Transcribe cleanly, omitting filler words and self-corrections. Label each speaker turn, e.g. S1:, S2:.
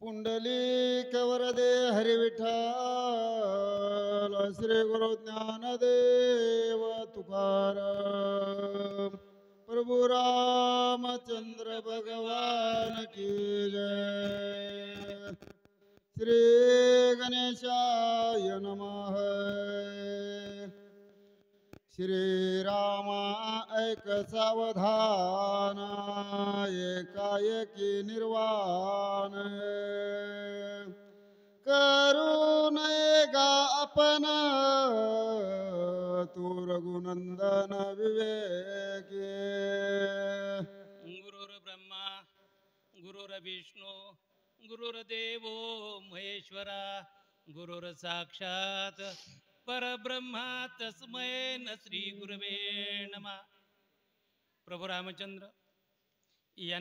S1: पुंडलिक वरदे हरि विठ्ठल श्री गुरु ज्ञानदेव तुकाराम प्रभु रामचंद्र भगवान की जय। श्री गणेशाय नमः। श्रीरामा ऐक सावधान एकाएकी निर्वाण करून गा आपण तू रघुनंदन विवेके।
S2: गुरुर्ब्रह्मा गुरुर्विष्णू गुरुर्देवो महेश्वरा गुरुर्साक्षात परब्रह्मा तस्मै न श्री गुरवे नमः। प्रभू रामचंद्र यांनी